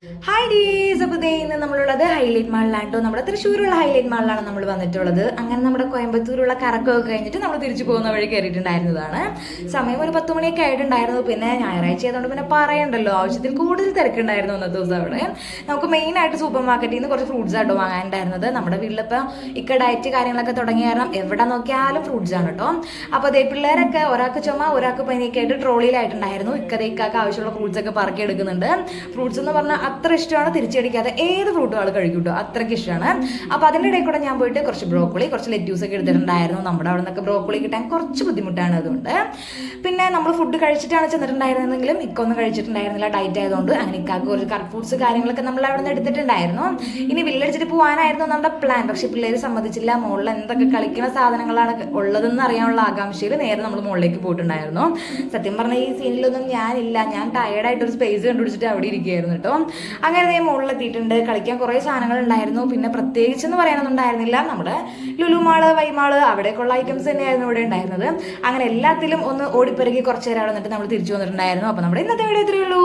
Hi ഡീസ്. അപ്പോൾ ദേ ഇന്ന് നമ്മളുള്ളത് ഹൈലൈറ്റ് മാളിലാണ് കേട്ടോ. നമ്മുടെ തൃശ്ശൂരുള്ള ഹൈലൈറ്റ് മാളിലാണ് നമ്മൾ വന്നിട്ടുള്ളത്. അങ്ങനെ നമ്മുടെ കോയമ്പത്തൂരുള്ള കറക്കമൊക്കെ കഴിഞ്ഞിട്ട് നമ്മൾ തിരിച്ചു പോകുന്ന വഴി കയറിയിട്ടുണ്ടായിരുന്നതാണ്. സമയം ഒരു 10 മണിയൊക്കെ ആയിട്ടുണ്ടായിരുന്നു. പിന്നെ ഞായറാഴ്ച ആയതുകൊണ്ട് പിന്നെ പറയണ്ടല്ലോ, ആവശ്യത്തിൽ കൂടുതൽ തിരക്കുണ്ടായിരുന്നു അന്നത്തെ ദിവസം. അവിടെ നമുക്ക് മെയിനായിട്ട് സൂപ്പർ മാർക്കറ്റിൽ നിന്ന് കുറച്ച് ഫ്രൂട്ട്സ് ആട്ടോ വാങ്ങാനുണ്ടായിരുന്നത്. നമ്മുടെ വീട്ടിലിപ്പോൾ ഡയറ്റ് കാര്യങ്ങളൊക്കെ തുടങ്ങിയ കാരണം എവിടെ നോക്കിയാലും ഫ്രൂട്ട്സ് ആണ് കേട്ടോ. അപ്പോൾ അതേ പിള്ളേരൊക്കെ ഒരാൾക്ക് ചുമ ഒരാൾക്ക് പനിയൊക്കെ ആയിട്ട് ട്രോളിയിലായിട്ടുണ്ടായിരുന്നു. ഇക്കതേക്കാക്ക് ആവശ്യമുള്ള ഫ്രൂട്ട്സ് ഒക്കെ പറക്കി എടുക്കുന്നുണ്ട്. ഫ്രൂട്ട്സ് എന്ന് പറഞ്ഞാൽ അത്ര ഇഷ്ടമാണ്, തിരിച്ചടിക്കാതെ ഏത് ഫ്രൂട്ടും ആൾ കഴിക്കും കേട്ടോ, അത്രയ്ക്ക് ഇഷ്ടമാണ്. അപ്പോൾ അതിൻ്റെ ഇടയിൽ കൂടെ ഞാൻ പോയിട്ട് കുറച്ച് ബ്രോക്കോളി, കുറച്ച് ലെറ്റ്യൂസ് ഒക്കെ എടുത്തിട്ടുണ്ടായിരുന്നു. നമ്മുടെ അവിടെ നിന്നൊക്കെ ബ്രോക്കോളി കിട്ടാൻ കുറച്ച് ബുദ്ധിമുട്ടാണ്. അതുകൊണ്ട് പിന്നെ നമ്മൾ ഫുഡ് കഴിച്ചിട്ടാണ് ചെന്നിട്ടുണ്ടായിരുന്നെങ്കിലും ഇക്കൊന്നും കഴിച്ചിട്ടുണ്ടായിരുന്നില്ല, ഡയറ്റ് ആയതുകൊണ്ട്. അങ്ങനെ ഇക്കാക്ക് കുറച്ച് കറക്റ്റ് ഫ്രൂട്ട്സ് കാര്യങ്ങളൊക്കെ നമ്മൾ അവിടെ നിന്ന് എടുത്തിട്ടുണ്ടായിരുന്നു. ഇനി വില്ലടിച്ചിട്ട് പോകാനായിരുന്നു നമ്മുടെ പ്ലാൻ. പക്ഷേ പിള്ളേർ സമ്മതിച്ചില്ല. മുകളിൽ എന്തൊക്കെ കളിക്കുന്ന സാധനങ്ങളാണ് ഉള്ളതെന്ന് അറിയാനുള്ള ആകാംക്ഷയിൽ നേരെ നമ്മൾ മുകളിലേക്ക് പോയിട്ടുണ്ടായിരുന്നു. സത്യം പറഞ്ഞാൽ ഈ സീനിലൊന്നും ഞാനില്ല, ഞാൻ ടയർഡായിട്ടൊരു സ്പേസ് കണ്ടുപിടിച്ചിട്ട് അവിടെ ഇരിക്കുകയായിരുന്നു കേട്ടോ. അങ്ങനെ മുകളിലെത്തിയിട്ടുണ്ട്. കളിക്കാൻ കുറേ സാധനങ്ങൾ ഉണ്ടായിരുന്നു. പിന്നെ പ്രത്യേകിച്ചെന്ന് പറയാനൊന്നും ഉണ്ടായിരുന്നില്ല. നമ്മുടെ ലുലു മാള്, വൈമാള്, അവിടേക്കുള്ള ഐറ്റംസ് തന്നെയായിരുന്നു ഇവിടെ ഉണ്ടായിരുന്നത്. അങ്ങനെ എല്ലാത്തിലും ഒന്ന് ഓടിപ്പെരുകി കുറച്ച് നേരം അവിടെ നിന്നിട്ട് നമ്മൾ തിരിച്ചു വന്നിട്ടുണ്ടായിരുന്നു. അപ്പോൾ നമ്മുടെ ഇന്നത്തെ വീഡിയോ ഇത്രയേ ഉള്ളൂ.